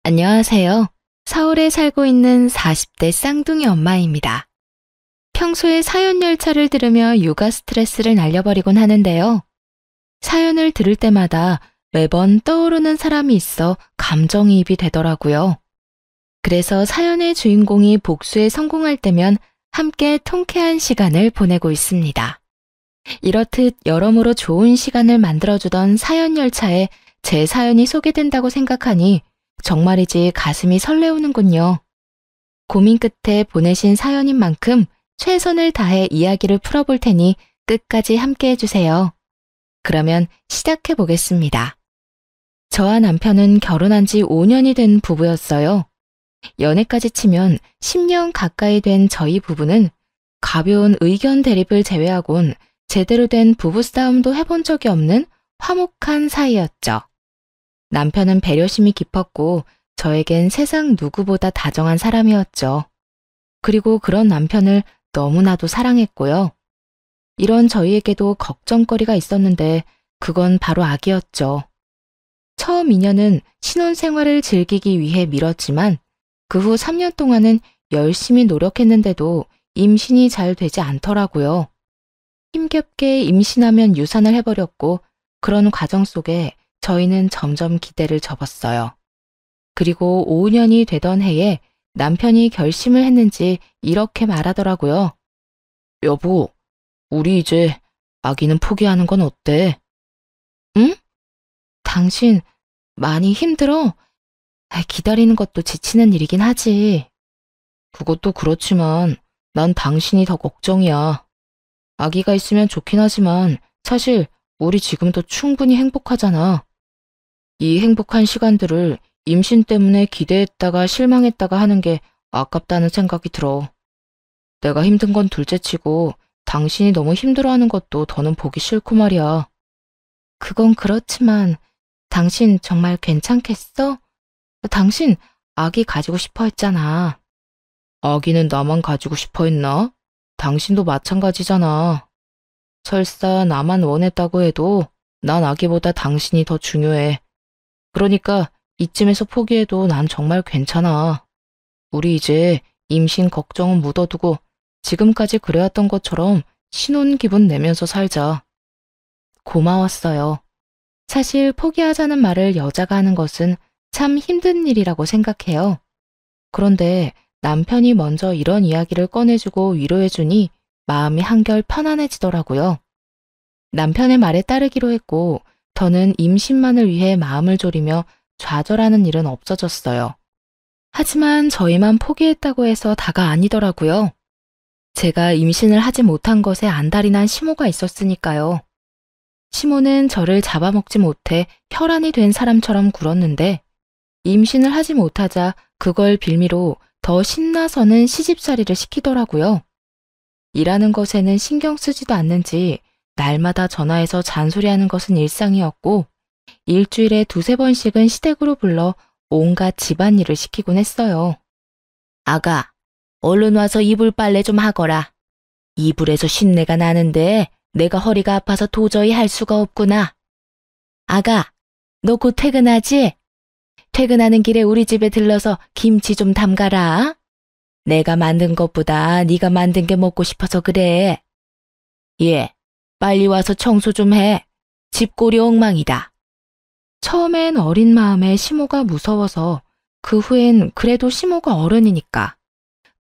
안녕하세요. 서울에 살고 있는 40대 쌍둥이 엄마입니다. 평소에 사연 열차를 들으며 육아 스트레스를 날려버리곤 하는데요. 사연을 들을 때마다 매번 떠오르는 사람이 있어 감정이입이 되더라고요. 그래서 사연의 주인공이 복수에 성공할 때면 함께 통쾌한 시간을 보내고 있습니다. 이렇듯 여러모로 좋은 시간을 만들어주던 사연 열차에 제 사연이 소개된다고 생각하니 정말이지 가슴이 설레우는군요. 고민 끝에 보내신 사연인 만큼 최선을 다해 이야기를 풀어볼 테니 끝까지 함께 해주세요. 그러면 시작해 보겠습니다. 저와 남편은 결혼한 지 5년이 된 부부였어요. 연애까지 치면 10년 가까이 된 저희 부부는 가벼운 의견 대립을 제외하곤 제대로 된 부부싸움도 해본 적이 없는 화목한 사이였죠. 남편은 배려심이 깊었고 저에겐 세상 누구보다 다정한 사람이었죠. 그리고 그런 남편을 너무나도 사랑했고요. 이런 저희에게도 걱정거리가 있었는데 그건 바로 아기였죠. 처음 2년은 신혼생활을 즐기기 위해 미뤘지만 그 후 3년 동안은 열심히 노력했는데도 임신이 잘 되지 않더라고요. 힘겹게 임신하면 유산을 해버렸고 그런 과정 속에 저희는 점점 기대를 접었어요. 그리고 5년이 되던 해에 남편이 결심을 했는지 이렇게 말하더라고요. 여보, 우리 이제 아기는 포기하는 건 어때? 응? 당신 많이 힘들어? 기다리는 것도 지치는 일이긴 하지. 그것도 그렇지만 난 당신이 더 걱정이야. 아기가 있으면 좋긴 하지만 사실 우리 지금도 충분히 행복하잖아. 이 행복한 시간들을 임신 때문에 기대했다가 실망했다가 하는 게 아깝다는 생각이 들어. 내가 힘든 건 둘째치고 당신이 너무 힘들어하는 것도 더는 보기 싫고 말이야. 그건 그렇지만 당신 정말 괜찮겠어? 당신 아기 가지고 싶어 했잖아. 아기는 나만 가지고 싶어 했나? 당신도 마찬가지잖아. 설사 나만 원했다고 해도 난 아기보다 당신이 더 중요해. 그러니까 이쯤에서 포기해도 난 정말 괜찮아. 우리 이제 임신 걱정은 묻어두고 지금까지 그래왔던 것처럼 신혼 기분 내면서 살자. 고마웠어요. 사실 포기하자는 말을 여자가 하는 것은 참 힘든 일이라고 생각해요. 그런데 남편이 먼저 이런 이야기를 꺼내주고 위로해주니 마음이 한결 편안해지더라고요. 남편의 말에 따르기로 했고 더는 임신만을 위해 마음을 졸이며 좌절하는 일은 없어졌어요. 하지만 저희만 포기했다고 해서 다가 아니더라고요. 제가 임신을 하지 못한 것에 안달이 난 시모가 있었으니까요. 시모는 저를 잡아먹지 못해 혈안이 된 사람처럼 굴었는데 임신을 하지 못하자 그걸 빌미로 더 신나서는 시집살이를 시키더라고요. 일하는 것에는 신경 쓰지도 않는지 날마다 전화해서 잔소리하는 것은 일상이었고 일주일에 2~3번씩은 시댁으로 불러 온갖 집안일을 시키곤 했어요. 아가, 얼른 와서 이불 빨래 좀 하거라. 이불에서 신내가 나는데 내가 허리가 아파서 도저히 할 수가 없구나. 아가, 너 곧 퇴근하지? 퇴근하는 길에 우리 집에 들러서 김치 좀 담가라. 내가 만든 것보다 네가 만든 게 먹고 싶어서 그래. 예, 빨리 와서 청소 좀 해. 집골이 엉망이다. 처음엔 어린 마음에 시모가 무서워서 그 후엔 그래도 시모가 어른이니까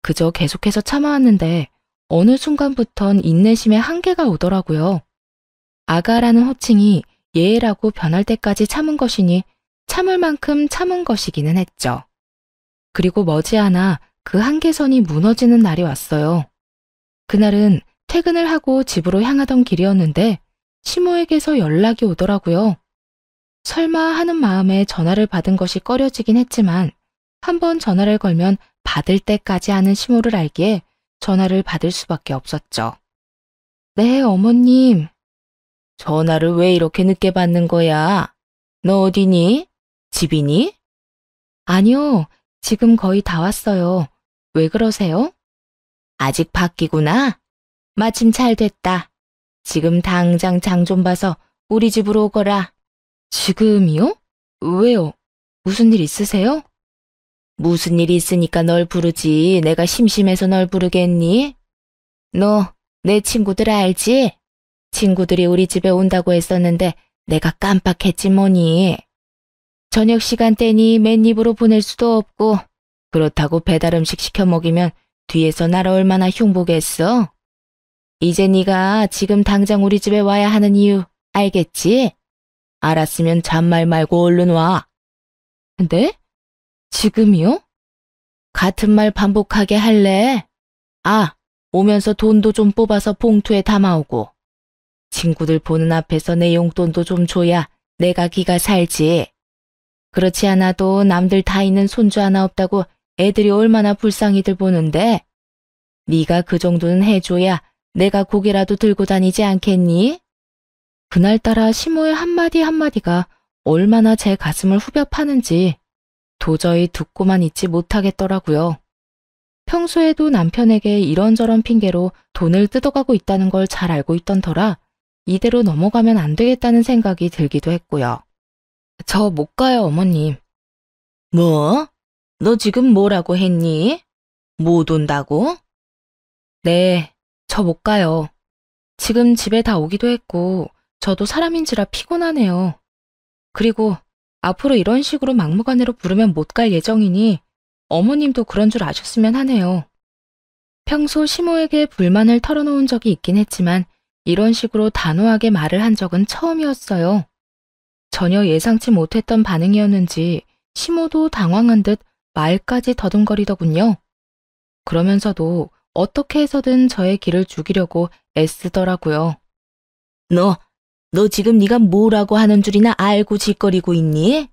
그저 계속해서 참아왔는데 어느 순간부턴 인내심에 한계가 오더라고요. 아가라는 호칭이 예라고 변할 때까지 참은 것이니 참을 만큼 참은 것이기는 했죠. 그리고 머지않아 그 한계선이 무너지는 날이 왔어요. 그날은 퇴근을 하고 집으로 향하던 길이었는데 시모에게서 연락이 오더라고요. 설마 하는 마음에 전화를 받은 것이 꺼려지긴 했지만 한번 전화를 걸면 받을 때까지 하는 시모를 알기에 전화를 받을 수밖에 없었죠. 네, 어머님. 전화를 왜 이렇게 늦게 받는 거야? 너 어디니? 집이니? 아니요, 지금 거의 다 왔어요. 왜 그러세요? 아직 밖이구나. 마침 잘 됐다. 지금 당장 장 좀 봐서 우리 집으로 오거라. 지금이요? 왜요? 무슨 일 있으세요? 무슨 일 있으니까 널 부르지. 내가 심심해서 널 부르겠니? 너 내 친구들 알지? 친구들이 우리 집에 온다고 했었는데 내가 깜빡했지 뭐니. 저녁 시간대니 맨입으로 보낼 수도 없고 그렇다고 배달 음식 시켜 먹이면 뒤에서 날 얼마나 흉보겠어? 이제 네가 지금 당장 우리 집에 와야 하는 이유 알겠지? 알았으면 잔말 말고 얼른 와. 네? 지금이요? 같은 말 반복하게 할래? 아, 오면서 돈도 좀 뽑아서 봉투에 담아오고. 친구들 보는 앞에서 내 용돈도 좀 줘야 내가 기가 살지. 그렇지 않아도 남들 다 있는 손주 하나 없다고 애들이 얼마나 불쌍히들 보는데 네가 그 정도는 해줘야 내가 고개라도 들고 다니지 않겠니? 그날따라 시모의 한마디 한마디가 얼마나 제 가슴을 후벼 파는지 도저히 듣고만 있지 못하겠더라고요. 평소에도 남편에게 이런저런 핑계로 돈을 뜯어가고 있다는 걸 잘 알고 있던 터라 이대로 넘어가면 안 되겠다는 생각이 들기도 했고요. 저 못 가요, 어머님. 뭐? 너 지금 뭐라고 했니? 못 온다고? 네, 저 못 가요. 지금 집에 다 오기도 했고 저도 사람인지라 피곤하네요. 그리고 앞으로 이런 식으로 막무가내로 부르면 못 갈 예정이니 어머님도 그런 줄 아셨으면 하네요. 평소 시모에게 불만을 털어놓은 적이 있긴 했지만 이런 식으로 단호하게 말을 한 적은 처음이었어요. 전혀 예상치 못했던 반응이었는지 시모도 당황한 듯 말까지 더듬거리더군요. 그러면서도 어떻게 해서든 저의 길을 죽이려고 애쓰더라고요. 너 지금 네가 뭐라고 하는 줄이나 알고 짓거리고 있니?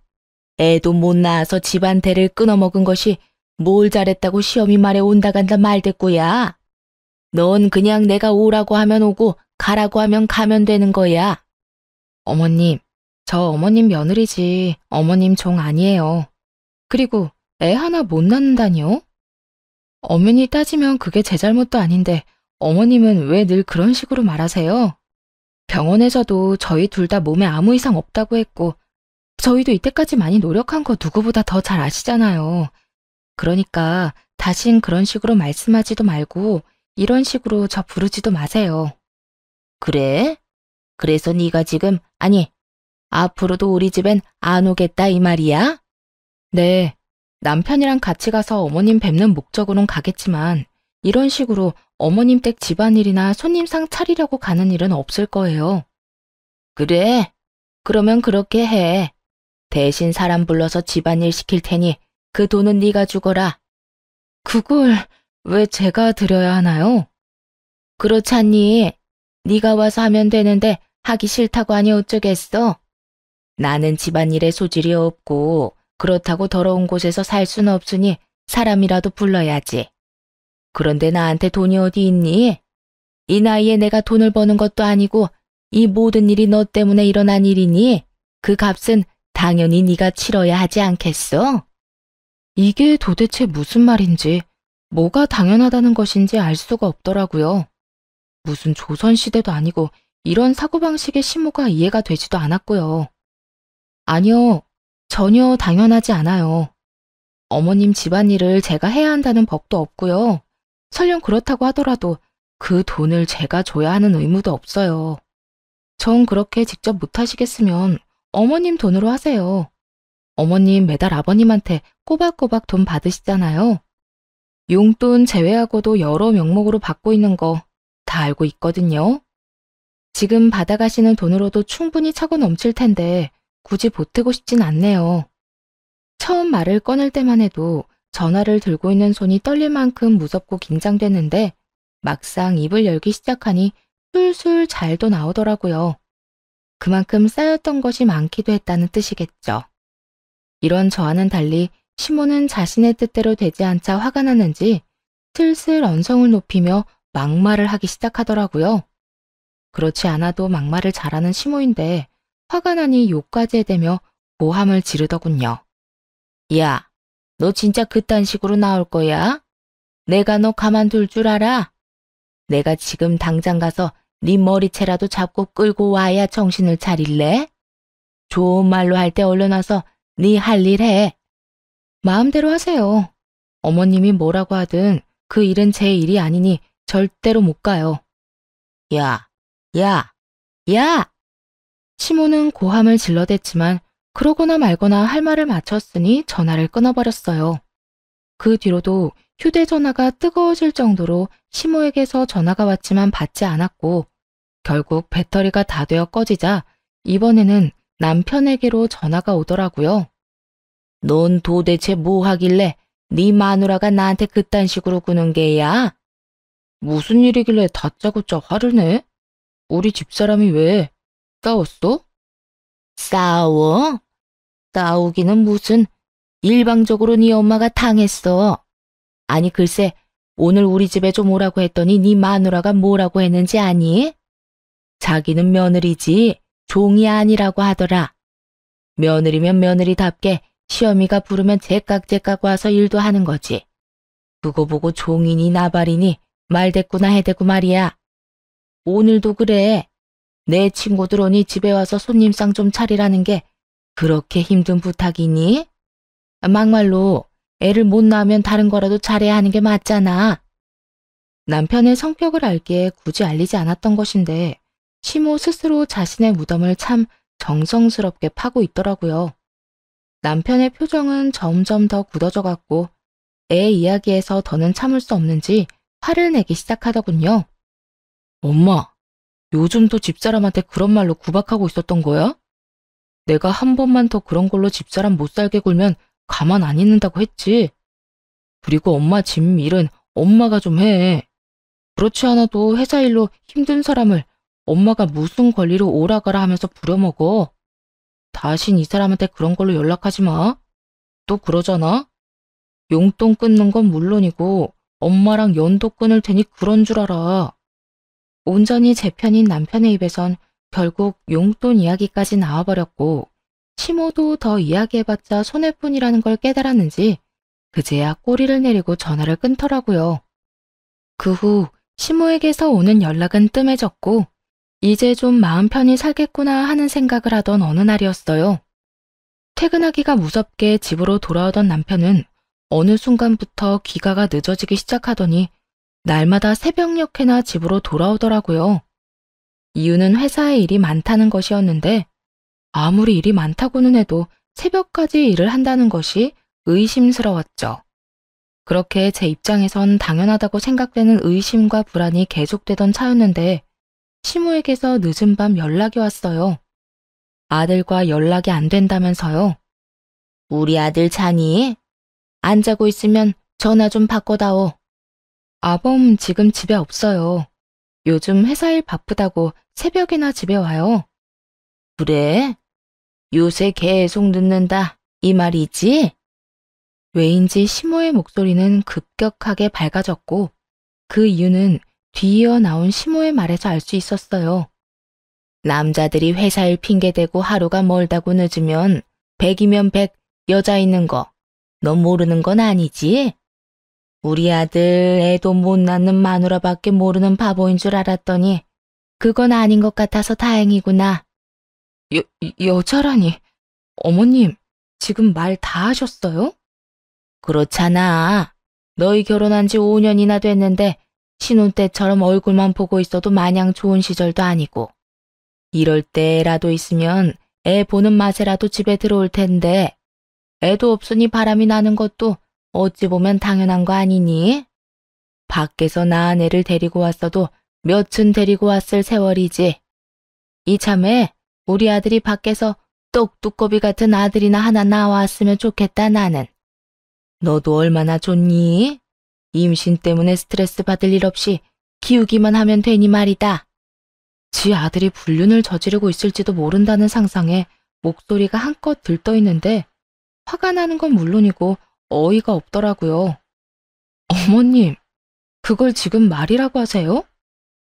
애도 못 낳아서 집안 대를 끊어먹은 것이 뭘 잘했다고 시험이 말에 온다 간다 말대꾸야. 넌 그냥 내가 오라고 하면 오고 가라고 하면 가면 되는 거야. 어머님, 저 어머님 며느리지 어머님 종 아니에요. 그리고 애 하나 못 낳는다니요? 엄연히 따지면 그게 제 잘못도 아닌데 어머님은 왜 늘 그런 식으로 말하세요? 병원에서도 저희 둘 다 몸에 아무 이상 없다고 했고 저희도 이때까지 많이 노력한 거 누구보다 더 잘 아시잖아요. 그러니까 다신 그런 식으로 말씀하지도 말고 이런 식으로 저 부르지도 마세요. 그래? 그래서 네가 지금 아니 앞으로도 우리 집엔 안 오겠다 이 말이야? 네, 남편이랑 같이 가서 어머님 뵙는 목적으론 가겠지만 이런 식으로 어머님 댁 집안일이나 손님상 차리려고 가는 일은 없을 거예요. 그래? 그러면 그렇게 해. 대신 사람 불러서 집안일 시킬 테니 그 돈은 네가 주거라. 그걸 왜 제가 드려야 하나요? 그렇잖니. 네가 와서 하면 되는데 하기 싫다고 하니 어쩌겠어? 나는 집안일에 소질이 없고 그렇다고 더러운 곳에서 살 수는 없으니 사람이라도 불러야지. 그런데 나한테 돈이 어디 있니? 이 나이에 내가 돈을 버는 것도 아니고 이 모든 일이 너 때문에 일어난 일이니 그 값은 당연히 네가 치러야 하지 않겠어? 이게 도대체 무슨 말인지 뭐가 당연하다는 것인지 알 수가 없더라고요. 무슨 조선시대도 아니고 이런 사고방식의 시모가 이해가 되지도 않았고요. 아니요, 전혀 당연하지 않아요. 어머님 집안일을 제가 해야 한다는 법도 없고요. 설령 그렇다고 하더라도 그 돈을 제가 줘야 하는 의무도 없어요. 전 그렇게 직접 못하시겠으면 어머님 돈으로 하세요. 어머님 매달 아버님한테 꼬박꼬박 돈 받으시잖아요. 용돈 제외하고도 여러 명목으로 받고 있는 거 다 알고 있거든요. 지금 받아가시는 돈으로도 충분히 차고 넘칠 텐데 굳이 보태고 싶진 않네요. 처음 말을 꺼낼 때만 해도 전화를 들고 있는 손이 떨릴 만큼 무섭고 긴장됐는데 막상 입을 열기 시작하니 술술 잘도 나오더라고요. 그만큼 쌓였던 것이 많기도 했다는 뜻이겠죠. 이런 저와는 달리 시모는 자신의 뜻대로 되지 않자 화가 났는지 슬슬 언성을 높이며 막말을 하기 시작하더라고요. 그렇지 않아도 막말을 잘하는 시모인데 화가 나니 욕까지 해대며 고함을 지르더군요. 야, 너 진짜 그딴 식으로 나올 거야? 내가 너 가만둘 줄 알아? 내가 지금 당장 가서 네 머리채라도 잡고 끌고 와야 정신을 차릴래? 좋은 말로 할 때 얼른 와서 네 할 일 해. 마음대로 하세요. 어머님이 뭐라고 하든 그 일은 제 일이 아니니 절대로 못 가요. 야, 야, 야! 시모는 고함을 질러댔지만 그러거나 말거나 할 말을 마쳤으니 전화를 끊어버렸어요. 그 뒤로도 휴대전화가 뜨거워질 정도로 시모에게서 전화가 왔지만 받지 않았고 결국 배터리가 다 되어 꺼지자 이번에는 남편에게로 전화가 오더라고요. 넌 도대체 뭐 하길래 네 마누라가 나한테 그딴 식으로 구는 게야? 무슨 일이길래 다짜고짜 화를 내? 우리 집사람이 왜 싸웠어? 싸워? 싸우기는 무슨 일방적으로 네 엄마가 당했어. 아니 글쎄 오늘 우리 집에 좀 오라고 했더니 네 마누라가 뭐라고 했는지 아니? 자기는 며느리지 종이 아니라고 하더라. 며느리면 며느리답게 시어미가 부르면 제깍제깍 와서 일도 하는 거지. 그거 보고 종이니 나발이니 말대꾸나 해대고 말이야. 오늘도 그래. 내 친구들 오니 집에 와서 손님상 좀 차리라는 게 그렇게 힘든 부탁이니? 막말로 애를 못 낳으면 다른 거라도 잘해야 하는 게 맞잖아. 남편의 성격을 알기에 굳이 알리지 않았던 것인데 시모 스스로 자신의 무덤을 참 정성스럽게 파고 있더라고요. 남편의 표정은 점점 더 굳어져 갔고 애 이야기에서 더는 참을 수 없는지 화를 내기 시작하더군요. 엄마, 요즘도 집사람한테 그런 말로 구박하고 있었던 거야? 내가 한 번만 더 그런 걸로 집사람 못 살게 굴면 가만 안 있는다고 했지. 그리고 엄마 집 일은 엄마가 좀 해. 그렇지 않아도 회사 일로 힘든 사람을 엄마가 무슨 권리로 오라가라 하면서 부려먹어. 다신 이 사람한테 그런 걸로 연락하지 마. 또 그러잖아. 용돈 끊는 건 물론이고 엄마랑 연도 끊을 테니 그런 줄 알아. 온전히 제 편인 남편의 입에선 결국 용돈 이야기까지 나와버렸고 시모도 더 이야기해봤자 손해뿐이라는 걸 깨달았는지 그제야 꼬리를 내리고 전화를 끊더라고요. 그 후 시모에게서 오는 연락은 뜸해졌고 이제 좀 마음 편히 살겠구나 하는 생각을 하던 어느 날이었어요. 퇴근하기가 무섭게 집으로 돌아오던 남편은 어느 순간부터 귀가가 늦어지기 시작하더니 날마다 새벽녘에나 집으로 돌아오더라고요. 이유는 회사에 일이 많다는 것이었는데 아무리 일이 많다고는 해도 새벽까지 일을 한다는 것이 의심스러웠죠. 그렇게 제 입장에선 당연하다고 생각되는 의심과 불안이 계속되던 차였는데 시모에게서 늦은 밤 연락이 왔어요. 아들과 연락이 안 된다면서요. 우리 아들 자니? 안 자고 있으면 전화 좀 바꿔다오. 아범 지금 집에 없어요. 요즘 회사 일 바쁘다고 새벽이나 집에 와요. 그래? 요새 계속 늦는다 이 말이지? 왜인지 시모의 목소리는 급격하게 밝아졌고 그 이유는 뒤이어 나온 시모의 말에서 알 수 있었어요. 남자들이 회사 일 핑계대고 하루가 멀다고 늦으면 100이면 100 여자 있는 거 너 모르는 건 아니지? 우리 아들 애도 못 낳는 마누라밖에 모르는 바보인 줄 알았더니 그건 아닌 것 같아서 다행이구나. 여자라니. 어머님, 지금 말 다 하셨어요? 그렇잖아. 너희 결혼한 지 5년이나 됐는데 신혼 때처럼 얼굴만 보고 있어도 마냥 좋은 시절도 아니고. 이럴 때라도 있으면 애 보는 맛에라도 집에 들어올 텐데 애도 없으니 바람이 나는 것도 어찌 보면 당연한 거 아니니? 밖에서 낳은 애를 데리고 왔어도 몇은 데리고 왔을 세월이지. 이참에 우리 아들이 밖에서 똑두꺼비 같은 아들이나 하나 나왔으면 좋겠다 나는. 너도 얼마나 좋니? 임신 때문에 스트레스 받을 일 없이 키우기만 하면 되니 말이다. 지 아들이 불륜을 저지르고 있을지도 모른다는 상상에 목소리가 한껏 들떠 있는데 화가 나는 건 물론이고 어이가 없더라고요. 어머님, 그걸 지금 말이라고 하세요?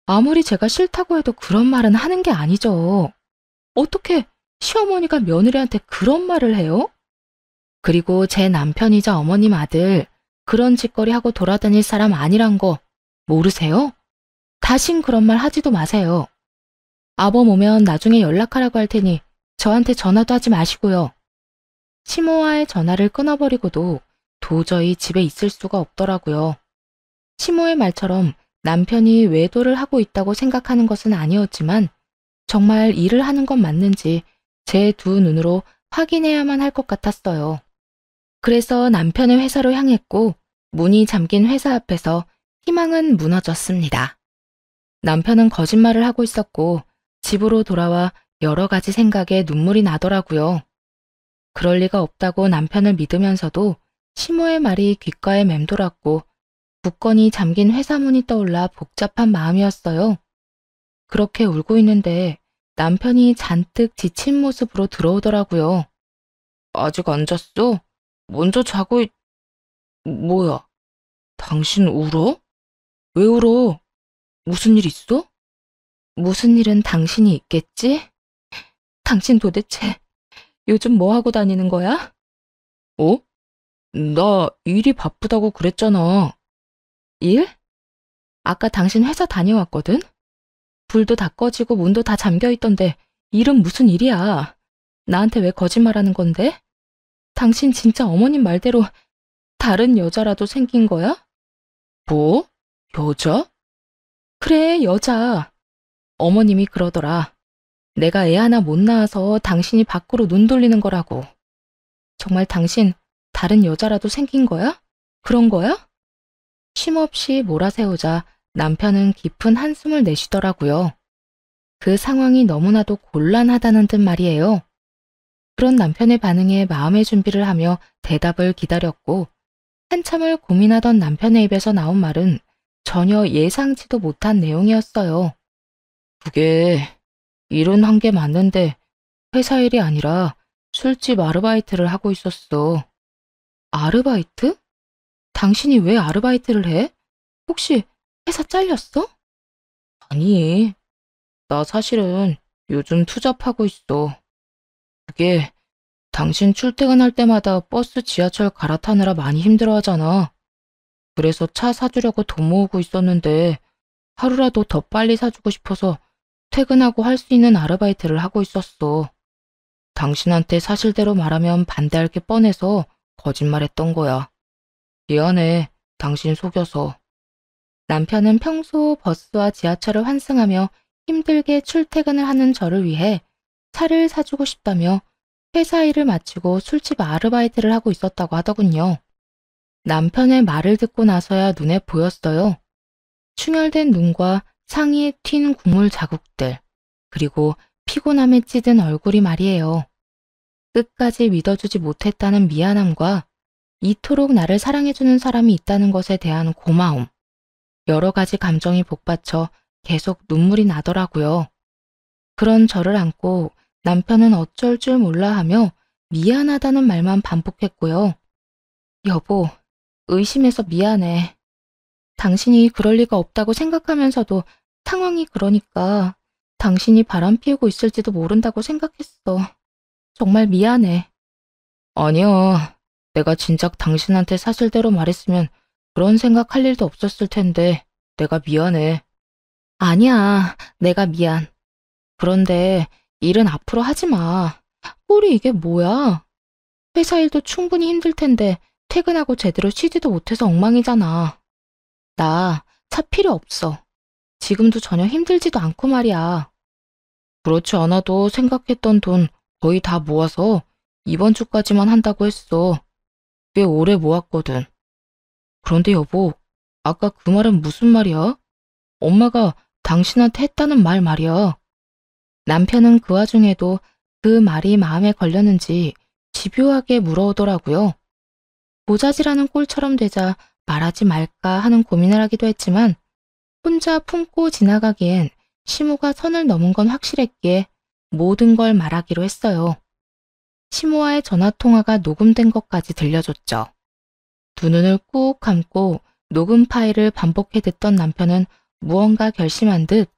아무리 제가 싫다고 해도 그런 말은 하는 게 아니죠. 어떻게 시어머니가 며느리한테 그런 말을 해요? 그리고 제 남편이자 어머님 아들 그런 짓거리 하고 돌아다닐 사람 아니란 거 모르세요? 다신 그런 말 하지도 마세요. 아범 오면 나중에 연락하라고 할 테니 저한테 전화도 하지 마시고요. 시모와의 전화를 끊어버리고도 도저히 집에 있을 수가 없더라고요. 시모의 말처럼 남편이 외도를 하고 있다고 생각하는 것은 아니었지만 정말 일을 하는 건 맞는지 제 두 눈으로 확인해야만 할 것 같았어요. 그래서 남편의 회사로 향했고 문이 잠긴 회사 앞에서 희망은 무너졌습니다. 남편은 거짓말을 하고 있었고 집으로 돌아와 여러 가지 생각에 눈물이 나더라고요. 그럴 리가 없다고 남편을 믿으면서도 시모의 말이 귓가에 맴돌았고 굳건히 잠긴 회사 문이 떠올라 복잡한 마음이었어요. 그렇게 울고 있는데 남편이 잔뜩 지친 모습으로 들어오더라고요. 아직 안 잤어? 먼저 자고 뭐야? 당신 울어? 왜 울어? 무슨 일 있어? 무슨 일은 당신이 있겠지? 당신 도대체 요즘 뭐 하고 다니는 거야? 어? 나 일이 바쁘다고 그랬잖아. 일? 아까 당신 회사 다녀왔거든? 불도 다 꺼지고 문도 다 잠겨 있던데 일은 무슨 일이야? 나한테 왜 거짓말하는 건데? 당신 진짜 어머님 말대로 다른 여자라도 생긴 거야? 뭐? 여자? 그래, 여자. 어머님이 그러더라. 내가 애 하나 못 낳아서 당신이 밖으로 눈 돌리는 거라고. 정말 당신 다른 여자라도 생긴 거야? 그런 거야? 쉼없이 몰아세우자 남편은 깊은 한숨을 내쉬더라고요. 그 상황이 너무나도 곤란하다는 듯 말이에요. 그런 남편의 반응에 마음의 준비를 하며 대답을 기다렸고 한참을 고민하던 남편의 입에서 나온 말은 전혀 예상치도 못한 내용이었어요. 그게 일은 한 게 맞는데 회사 일이 아니라 술집 아르바이트를 하고 있었어. 아르바이트? 당신이 왜 아르바이트를 해? 혹시 회사 잘렸어? 아니, 나 사실은 요즘 투잡하고 있어. 그게 당신 출퇴근할 때마다 버스 지하철 갈아타느라 많이 힘들어하잖아. 그래서 차 사주려고 돈 모으고 있었는데 하루라도 더 빨리 사주고 싶어서 퇴근하고 할 수 있는 아르바이트를 하고 있었어. 당신한테 사실대로 말하면 반대할 게 뻔해서 거짓말했던 거야. 미안해, 당신 속여서. 남편은 평소 버스와 지하철을 환승하며 힘들게 출퇴근을 하는 저를 위해 차를 사주고 싶다며 회사 일을 마치고 술집 아르바이트를 하고 있었다고 하더군요. 남편의 말을 듣고 나서야 눈에 보였어요. 충혈된 눈과 상의에 튄 국물 자국들, 그리고 피곤함에 찌든 얼굴이 말이에요. 끝까지 믿어주지 못했다는 미안함과 이토록 나를 사랑해주는 사람이 있다는 것에 대한 고마움, 여러 가지 감정이 복받쳐 계속 눈물이 나더라고요. 그런 저를 안고 남편은 어쩔 줄 몰라 하며 미안하다는 말만 반복했고요. 여보, 의심해서 미안해. 당신이 그럴 리가 없다고 생각하면서도 상황이 그러니까 당신이 바람 피우고 있을지도 모른다고 생각했어. 정말 미안해. 아니야. 내가 진작 당신한테 사실대로 말했으면 그런 생각할 일도 없었을 텐데 내가 미안해. 아니야. 내가 미안. 그런데 일은 앞으로 하지 마. 꼴이 이게 뭐야? 회사 일도 충분히 힘들 텐데 퇴근하고 제대로 쉬지도 못해서 엉망이잖아. 나 차 필요 없어. 지금도 전혀 힘들지도 않고 말이야. 그렇지 않아도 생각했던 돈 거의 다 모아서 이번 주까지만 한다고 했어. 꽤 오래 모았거든. 그런데 여보, 아까 그 말은 무슨 말이야? 엄마가 당신한테 했다는 말 말이야. 남편은 그 와중에도 그 말이 마음에 걸렸는지 집요하게 물어오더라고요. 모자지라는 꼴처럼 되자 말하지 말까 하는 고민을 하기도 했지만 혼자 품고 지나가기엔 시모가 선을 넘은 건 확실했기에 모든 걸 말하기로 했어요. 시모와의 전화통화가 녹음된 것까지 들려줬죠. 두 눈을 꾹 감고 녹음 파일을 반복해 듣던 남편은 무언가 결심한 듯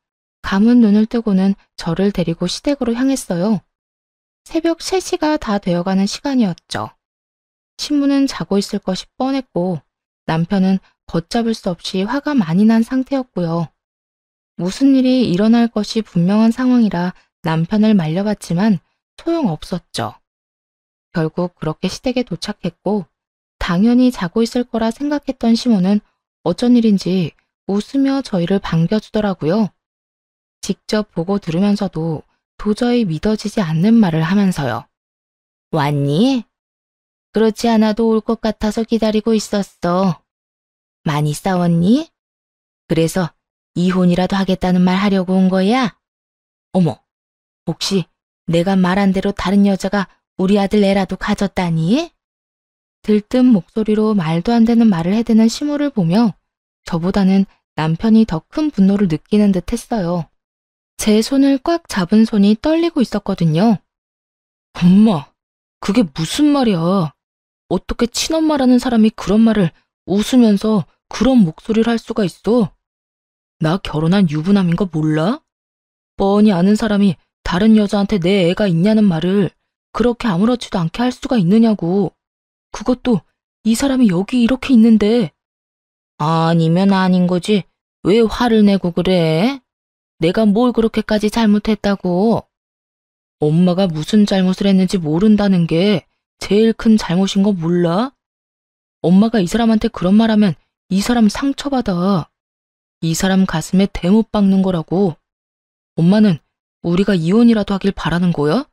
감은 눈을 뜨고는 저를 데리고 시댁으로 향했어요. 새벽 3시가 다 되어가는 시간이었죠. 신부는 자고 있을 것이 뻔했고 남편은 걷잡을 수 없이 화가 많이 난 상태였고요. 무슨 일이 일어날 것이 분명한 상황이라 남편을 말려봤지만 소용없었죠. 결국 그렇게 시댁에 도착했고 당연히 자고 있을 거라 생각했던 시모는 어쩐 일인지 웃으며 저희를 반겨주더라고요. 직접 보고 들으면서도 도저히 믿어지지 않는 말을 하면서요. 왔니? 그렇지 않아도 올 것 같아서 기다리고 있었어. 많이 싸웠니? 그래서 이혼이라도 하겠다는 말 하려고 온 거야? 어머, 혹시 내가 말한 대로 다른 여자가 우리 아들 애라도 가졌다니? 들뜬 목소리로 말도 안 되는 말을 해대는 시모를 보며 저보다는 남편이 더 큰 분노를 느끼는 듯 했어요. 제 손을 꽉 잡은 손이 떨리고 있었거든요. 엄마, 그게 무슨 말이야? 어떻게 친엄마라는 사람이 그런 말을 웃으면서 그런 목소리를 할 수가 있어? 나 결혼한 유부남인 거 몰라? 뻔히 아는 사람이 다른 여자한테 내 애가 있냐는 말을 그렇게 아무렇지도 않게 할 수가 있느냐고. 그것도 이 사람이 여기 이렇게 있는데. 아니면 아닌 거지. 왜 화를 내고 그래? 내가 뭘 그렇게까지 잘못했다고? 엄마가 무슨 잘못을 했는지 모른다는 게 제일 큰 잘못인 거 몰라? 엄마가 이 사람한테 그런 말 하면 이 사람 상처받아. 이 사람 가슴에 대못 박는 거라고. 엄마는 우리가 이혼이라도 하길 바라는 거야?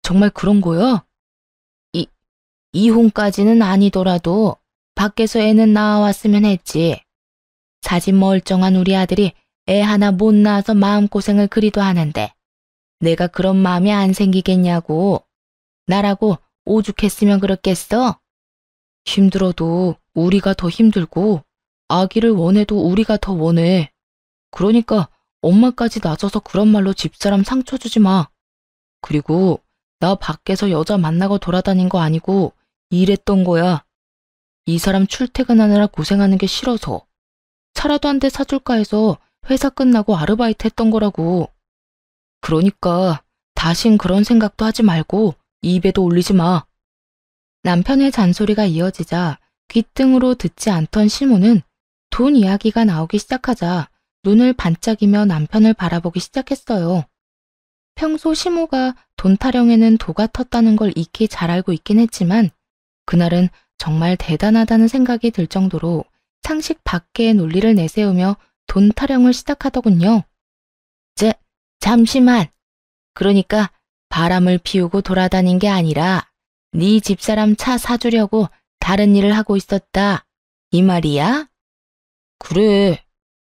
정말 그런 거야? 이혼까지는 아니더라도 밖에서 애는 낳아왔으면 했지. 사진 멀쩡한 우리 아들이 애 하나 못 낳아서 마음고생을 그리도 하는데 내가 그런 마음이 안 생기겠냐고. 나라고 오죽했으면 그렇겠어? 힘들어도 우리가 더 힘들고 아기를 원해도 우리가 더 원해. 그러니까 엄마까지 낮아서 그런 말로 집사람 상처 주지 마. 그리고 나 밖에서 여자 만나고 돌아다닌 거 아니고 일했던 거야. 이 사람 출퇴근하느라 고생하는 게 싫어서 차라도 한 대 사줄까 해서 회사 끝나고 아르바이트 했던 거라고. 그러니까 다신 그런 생각도 하지 말고 입에도 올리지 마. 남편의 잔소리가 이어지자 귓등으로 듣지 않던 시모는 돈 이야기가 나오기 시작하자 눈을 반짝이며 남편을 바라보기 시작했어요. 평소 시모가 돈 타령에는 도가 텄다는 걸 익히 잘 알고 있긴 했지만 그날은 정말 대단하다는 생각이 들 정도로 상식 밖의 논리를 내세우며 돈 타령을 시작하더군요. 잠시만. 그러니까 바람을 피우고 돌아다닌 게 아니라 네 집사람 차 사주려고 다른 일을 하고 있었다. 이 말이야? 그래.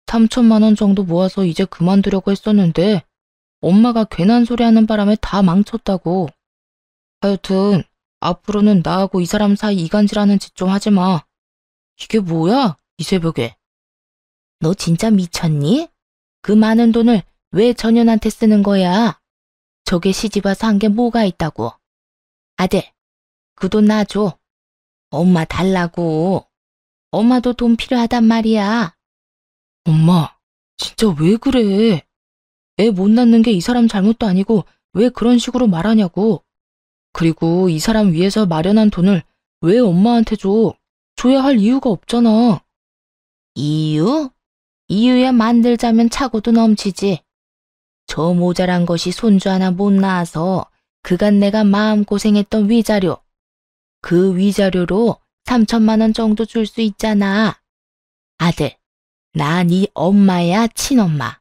3천만 원 정도 모아서 이제 그만두려고 했었는데 엄마가 괜한 소리 하는 바람에 다 망쳤다고. 하여튼 앞으로는 나하고 이 사람 사이 이간질하는 짓 좀 하지 마. 이게 뭐야? 이 새벽에. 너 진짜 미쳤니? 그 많은 돈을 왜 전현한테 쓰는 거야? 저게 시집와서 한 게 뭐가 있다고. 아들, 그 돈 놔줘. 엄마 달라고. 엄마도 돈 필요하단 말이야. 엄마, 진짜 왜 그래? 애 못 낳는 게 이 사람 잘못도 아니고 왜 그런 식으로 말하냐고. 그리고 이 사람 위해서 마련한 돈을 왜 엄마한테 줘? 줘야 할 이유가 없잖아. 이유? 이유야 만들자면 차고도 넘치지. 저 모자란 것이 손주 하나 못 낳아서 그간 내가 마음고생했던 위자료. 그 위자료로 3천만 원 정도 줄 수 있잖아. 아들, 나 네 엄마야 친엄마.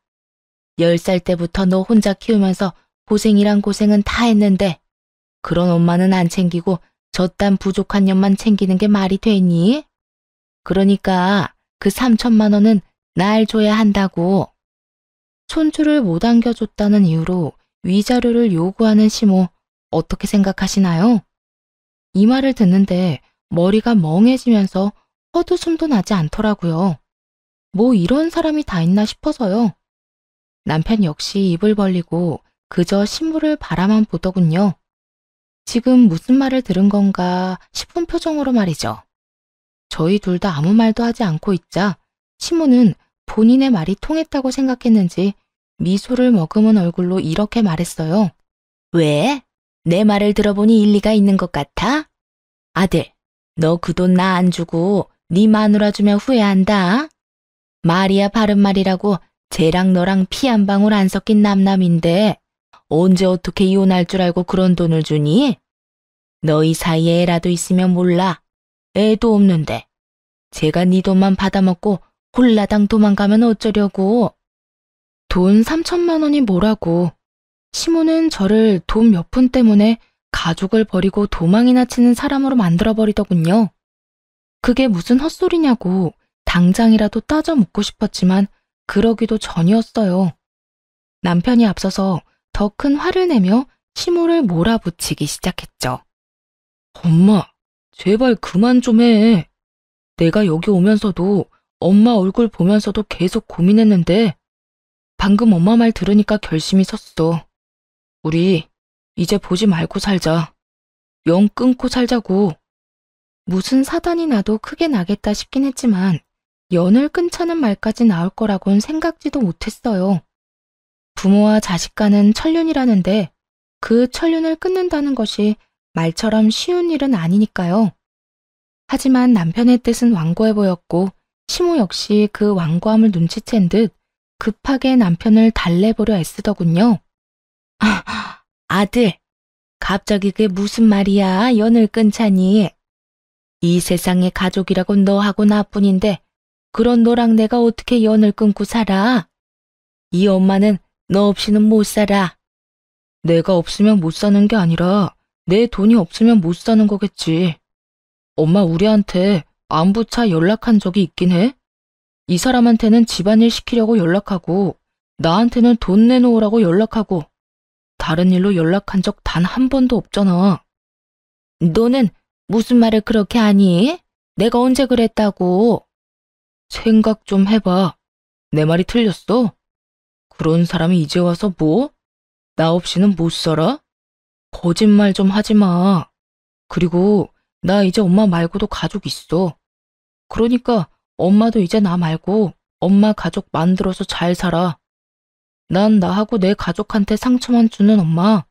10살 때부터 너 혼자 키우면서 고생이란 고생은 다 했는데 그런 엄마는 안 챙기고 저딴 부족한 년만 챙기는 게 말이 되니? 그러니까 그 3천만 원은 날 줘야 한다고. 손주를 못 안겨줬다는 이유로 위자료를 요구하는 시모 어떻게 생각하시나요? 이 말을 듣는데 머리가 멍해지면서 헛웃음도 나지 않더라고요. 뭐 이런 사람이 다 있나 싶어서요. 남편 역시 입을 벌리고 그저 시모를 바라만 보더군요. 지금 무슨 말을 들은 건가 싶은 표정으로 말이죠. 저희 둘 다 아무 말도 하지 않고 있자 시모는 본인의 말이 통했다고 생각했는지 미소를 머금은 얼굴로 이렇게 말했어요. 왜? 내 말을 들어보니 일리가 있는 것 같아? 아들, 너 그 돈 나 안 주고 네 마누라 주면 후회한다. 말이야 바른 말이라고 쟤랑 너랑 피 한 방울 안 섞인 남남인데 언제 어떻게 이혼할 줄 알고 그런 돈을 주니? 너희 사이에 애라도 있으면 몰라. 애도 없는데. 제가 네 돈만 받아먹고 홀라당 도망가면 어쩌려고. 돈 3천만 원이 뭐라고. 시모는 저를 돈 몇 푼 때문에 가족을 버리고 도망이나 치는 사람으로 만들어버리더군요. 그게 무슨 헛소리냐고 당장이라도 따져 묻고 싶었지만 그러기도 전이었어요. 남편이 앞서서 더 큰 화를 내며 시모를 몰아붙이기 시작했죠. 엄마, 제발 그만 좀 해. 내가 여기 오면서도 엄마 얼굴 보면서도 계속 고민했는데 방금 엄마 말 들으니까 결심이 섰어. 우리 이제 보지 말고 살자. 영 끊고 살자고. 무슨 사단이 나도 크게 나겠다 싶긴 했지만 연을 끊자는 말까지 나올 거라곤 생각지도 못했어요. 부모와 자식 간은 천륜이라는데 그 천륜을 끊는다는 것이 말처럼 쉬운 일은 아니니까요. 하지만 남편의 뜻은 완고해 보였고 시모 역시 그 완고함을 눈치챈 듯 급하게 남편을 달래보려 애쓰더군요. 아들, 갑자기 그게 무슨 말이야? 연을 끊자니. 이 세상에 가족이라고 너하고 나뿐인데 그런 너랑 내가 어떻게 연을 끊고 살아? 이 엄마는 너 없이는 못 살아. 내가 없으면 못 사는 게 아니라 내 돈이 없으면 못 사는 거겠지. 엄마 우리한테 안부차 연락한 적이 있긴 해? 이 사람한테는 집안일 시키려고 연락하고 나한테는 돈 내놓으라고 연락하고 다른 일로 연락한 적 단 한 번도 없잖아. 너는 무슨 말을 그렇게 하니? 내가 언제 그랬다고? 생각 좀 해봐. 내 말이 틀렸어? 그런 사람이 이제 와서 뭐? 나 없이는 못 살아? 거짓말 좀 하지 마. 그리고 나 이제 엄마 말고도 가족 있어. 그러니까 엄마도 이제 나 말고 엄마 가족 만들어서 잘 살아. 난 나하고 내 가족한테 상처만 주는 엄마,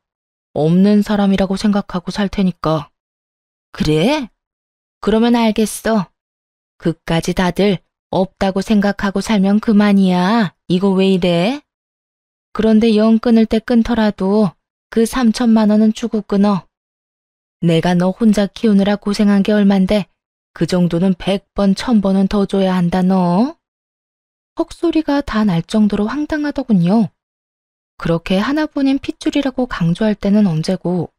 없는 사람이라고 생각하고 살 테니까. 그래? 그러면 알겠어. 그까지 다들 없다고 생각하고 살면 그만이야. 이거 왜 이래? 그런데 영 끊을 때 끊더라도 그 3천만 원은 주고 끊어. 내가 너 혼자 키우느라 고생한 게 얼만데 그 정도는 100번, 1000번은 더 줘야 한다 너. 헉소리가 다 날 정도로 황당하더군요. 그렇게 하나뿐인 핏줄이라고 강조할 때는 언제고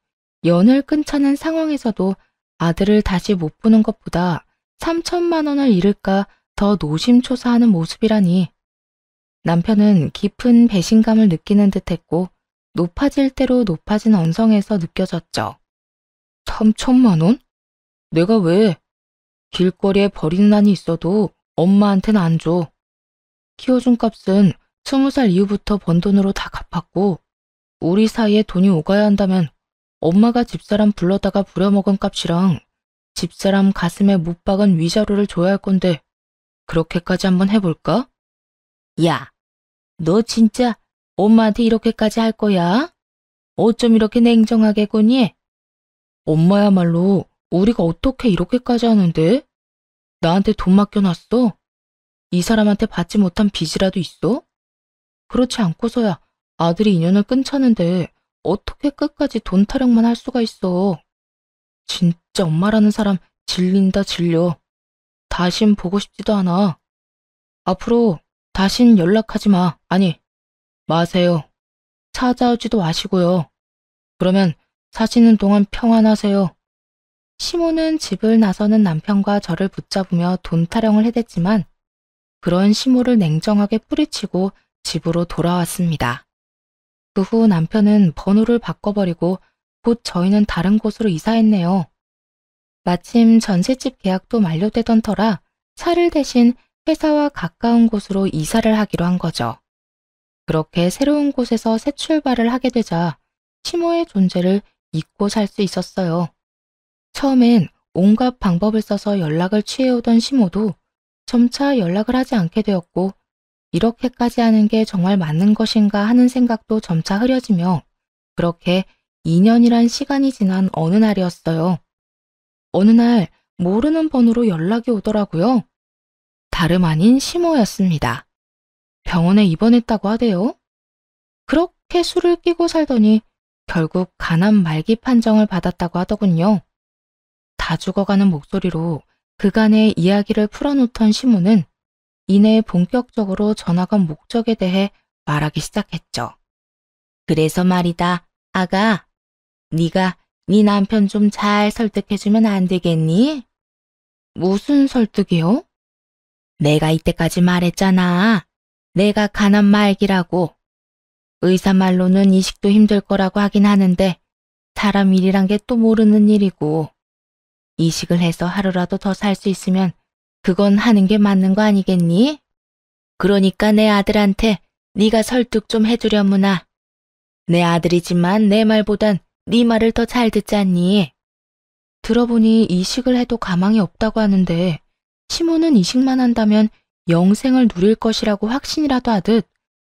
연을 끊자는 상황에서도 아들을 다시 못 보는 것보다 3천만 원을 잃을까 더 노심초사하는 모습이라니. 남편은 깊은 배신감을 느끼는 듯했고 높아질 대로 높아진 언성에서 느껴졌죠. 3천만 원? 내가 왜? 길거리에 버리는 한이 있어도 엄마한테는 안 줘. 키워준 값은 20살 이후부터 번 돈으로 다 갚았고 우리 사이에 돈이 오가야 한다면 엄마가 집사람 불러다가 부려먹은 값이랑 집사람 가슴에 못 박은 위자료를 줘야 할 건데 그렇게까지 한번 해볼까? 야, 너 진짜 엄마한테 이렇게까지 할 거야? 어쩜 이렇게 냉정하게 구니? 엄마야말로 우리가 어떻게 이렇게까지 하는데? 나한테 돈 맡겨놨어? 이 사람한테 받지 못한 빚이라도 있어? 그렇지 않고서야 아들이 인연을 끊자는데 어떻게 끝까지 돈 타령만 할 수가 있어. 진짜 엄마라는 사람 질린다 질려. 다신 보고 싶지도 않아. 앞으로 다신 연락하지 마. 아니, 마세요. 찾아오지도 마시고요. 그러면 사시는 동안 평안하세요. 시모는 집을 나서는 남편과 저를 붙잡으며 돈 타령을 해댔지만 그런 시모를 냉정하게 뿌리치고 집으로 돌아왔습니다. 그 후 남편은 번호를 바꿔버리고 곧 저희는 다른 곳으로 이사했네요. 마침 전셋집 계약도 만료되던 터라 차를 대신 회사와 가까운 곳으로 이사를 하기로 한 거죠. 그렇게 새로운 곳에서 새 출발을 하게 되자 시모의 존재를 잊고 살 수 있었어요. 처음엔 온갖 방법을 써서 연락을 취해오던 시모도 점차 연락을 하지 않게 되었고 이렇게까지 하는 게 정말 맞는 것인가 하는 생각도 점차 흐려지며 그렇게 2년이란 시간이 지난 어느 날이었어요. 어느 날 모르는 번호로 연락이 오더라고요. 다름 아닌 시모였습니다. 병원에 입원했다고 하대요. 그렇게 술을 끼고 살더니 결국 간암 말기 판정을 받았다고 하더군요. 다 죽어가는 목소리로 그간의 이야기를 풀어놓던 시모는 이내 본격적으로 전화건 목적에 대해 말하기 시작했죠. 그래서 말이다, 아가. 네가 네 남편 좀 잘 설득해주면 안 되겠니? 무슨 설득이요? 내가 이때까지 말했잖아. 내가 간암 말기라고. 의사 말로는 이식도 힘들 거라고 하긴 하는데 사람 일이란 게 또 모르는 일이고 이식을 해서 하루라도 더 살 수 있으면 그건 하는 게 맞는 거 아니겠니? 그러니까 내 아들한테 네가 설득 좀 해주려무나. 내 아들이지만 내 말보단 네 말을 더 잘 듣잖니. 들어보니 이식을 해도 가망이 없다고 하는데 시모는 이식만 한다면 영생을 누릴 것이라고 확신이라도 하듯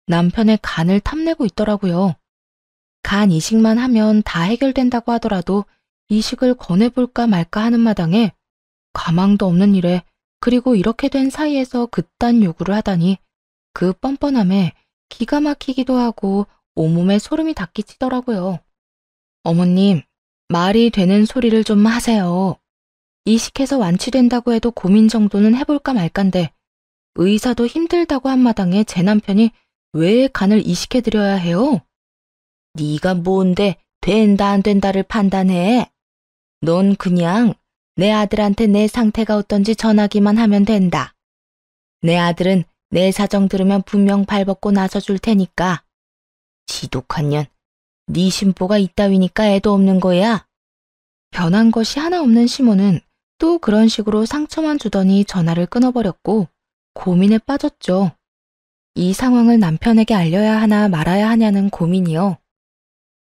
남편의 간을 탐내고 있더라고요. 간 이식만 하면 다 해결된다고 하더라도 이식을 권해볼까 말까 하는 마당에 가망도 없는 일에 그리고 이렇게 된 사이에서 그딴 요구를 하다니 그 뻔뻔함에 기가 막히기도 하고 온몸에 소름이 닿기치더라고요. 어머님, 말이 되는 소리를 좀 하세요. 이식해서 완치된다고 해도 고민 정도는 해볼까 말까인데 의사도 힘들다고 한 마당에 제 남편이 왜 간을 이식해드려야 해요? 네가 뭔데 된다 안 된다를 판단해. 넌 그냥 내 아들한테 내 상태가 어떤지 전하기만 하면 된다. 내 아들은 내 사정 들으면 분명 발벗고 나서줄 테니까. 지독한 년, 네 심보가 이따위니까 애도 없는 거야. 변한 것이 하나 없는 시모는 또 그런 식으로 상처만 주더니 전화를 끊어버렸고 고민에 빠졌죠. 이 상황을 남편에게 알려야 하나 말아야 하냐는 고민이요.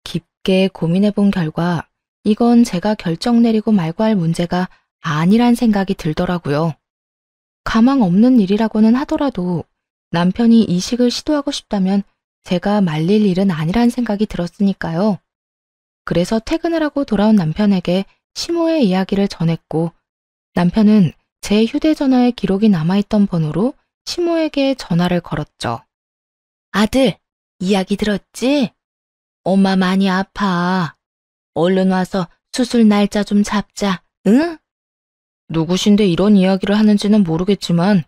깊게 고민해본 결과 이건 제가 결정 내리고 말고 할 문제가 아니란 생각이 들더라고요. 가망 없는 일이라고는 하더라도 남편이 이식을 시도하고 싶다면 제가 말릴 일은 아니란 생각이 들었으니까요. 그래서 퇴근을 하고 돌아온 남편에게 시모의 이야기를 전했고 남편은 제 휴대전화에 기록이 남아있던 번호로 시모에게 전화를 걸었죠. 아들, 이야기 들었지? 엄마 많이 아파. 얼른 와서 수술 날짜 좀 잡자, 응? 누구신데 이런 이야기를 하는지는 모르겠지만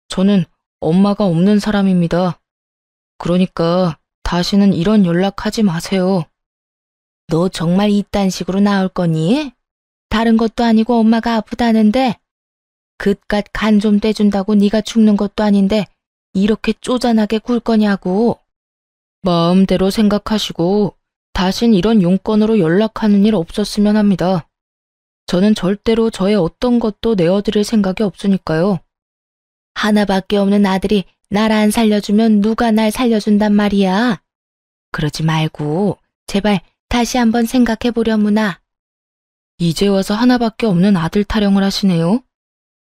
저는 엄마가 없는 사람입니다. 그러니까 다시는 이런 연락하지 마세요. 너 정말 이딴 식으로 나올 거니? 다른 것도 아니고 엄마가 아프다는데 그깟 간 좀 떼준다고 네가 죽는 것도 아닌데 이렇게 쪼잔하게 굴 거냐고. 마음대로 생각하시고 다신 이런 용건으로 연락하는 일 없었으면 합니다. 저는 절대로 저의 어떤 것도 내어드릴 생각이 없으니까요. 하나밖에 없는 아들이 날 안 살려주면 누가 날 살려준단 말이야. 그러지 말고 제발 다시 한번 생각해 보려무나. 이제 와서 하나밖에 없는 아들 타령을 하시네요.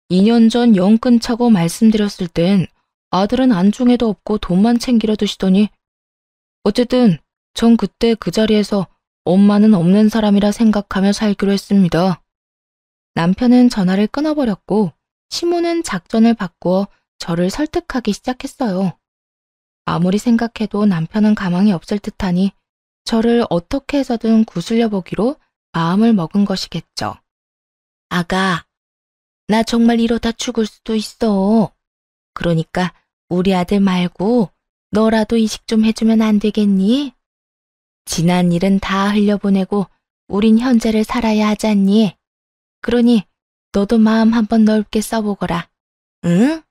2년 전 영 끊자고 말씀드렸을 땐 아들은 안중에도 없고 돈만 챙기려 드시더니 어쨌든 전 그때 그 자리에서 엄마는 없는 사람이라 생각하며 살기로 했습니다. 남편은 전화를 끊어버렸고 시모는 작전을 바꾸어 저를 설득하기 시작했어요. 아무리 생각해도 남편은 가망이 없을 듯하니 저를 어떻게 해서든 구슬려 보기로 마음을 먹은 것이겠죠. 아가, 나 정말 이러다 죽을 수도 있어. 그러니까 우리 아들 말고 너라도 이식 좀 해주면 안 되겠니? 지난 일은 다 흘려보내고 우린 현재를 살아야 하잖니. 그러니 너도 마음 한번 넓게 써보거라. 응?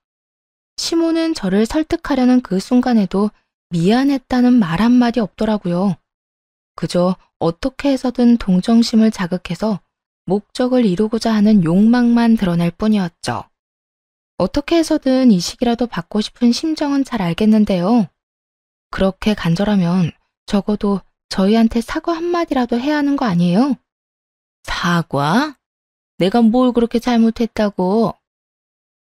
시모는 저를 설득하려는 그 순간에도 미안했다는 말 한마디 없더라고요. 그저 어떻게 해서든 동정심을 자극해서 목적을 이루고자 하는 욕망만 드러낼 뿐이었죠. 어떻게 해서든 이식이라도 받고 싶은 심정은 잘 알겠는데요. 그렇게 간절하면 적어도 저희한테 사과 한마디라도 해야 하는 거 아니에요? 사과? 내가 뭘 그렇게 잘못했다고?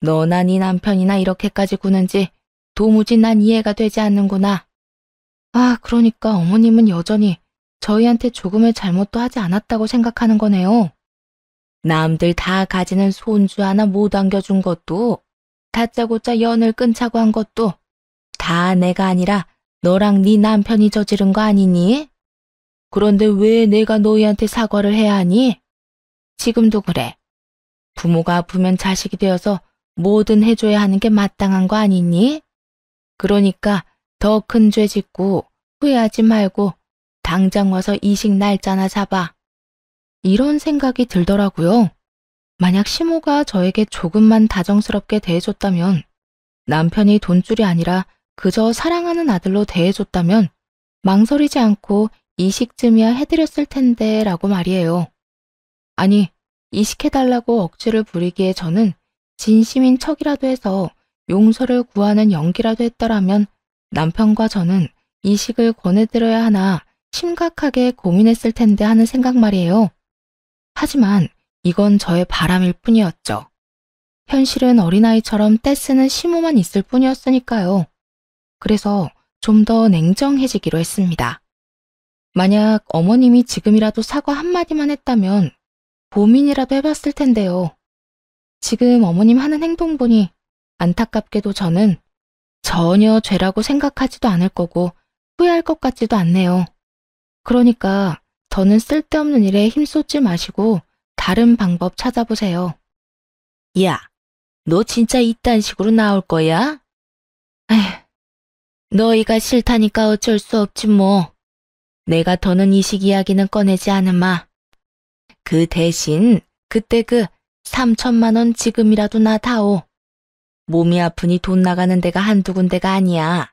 너나 네 남편이나 이렇게까지 구는지 도무지 난 이해가 되지 않는구나. 아, 그러니까 어머님은 여전히 저희한테 조금의 잘못도 하지 않았다고 생각하는 거네요. 남들 다 가지는 손주 하나 못 안겨준 것도 다짜고짜 연을 끊자고 한 것도 다 내가 아니라 너랑 네 남편이 저지른 거 아니니? 그런데 왜 내가 너희한테 사과를 해야 하니? 지금도 그래. 부모가 아프면 자식이 되어서 뭐든 해줘야 하는 게 마땅한 거 아니니? 그러니까 더 큰 죄 짓고 후회하지 말고 당장 와서 이식 날짜나 잡아. 이런 생각이 들더라고요. 만약 시모가 저에게 조금만 다정스럽게 대해줬다면, 남편이 돈줄이 아니라 그저 사랑하는 아들로 대해줬다면 망설이지 않고 이식쯤이야 해드렸을 텐데 라고 말이에요. 아니, 이식해달라고 억지를 부리기에 저는 진심인 척이라도 해서 용서를 구하는 연기라도 했더라면 남편과 저는 이식을 권해드려야 하나 심각하게 고민했을 텐데 하는 생각 말이에요. 하지만 이건 저의 바람일 뿐이었죠. 현실은 어린아이처럼 떼쓰는 시모만 있을 뿐이었으니까요. 그래서 좀 더 냉정해지기로 했습니다. 만약 어머님이 지금이라도 사과 한마디만 했다면 고민이라도 해봤을 텐데요. 지금 어머님 하는 행동 보니 안타깝게도 저는 전혀 죄라고 생각하지도 않을 거고 후회할 것 같지도 않네요. 그러니까 더는 쓸데없는 일에 힘쏟지 마시고 다른 방법 찾아보세요. 야, 너 진짜 이딴 식으로 나올 거야? 에휴, 너희가 싫다니까 어쩔 수 없지 뭐. 내가 더는 이식 이야기는 꺼내지 않으마. 그 대신 그때 그 3천만 원 지금이라도 나 다오. 몸이 아프니 돈 나가는 데가 한두 군데가 아니야.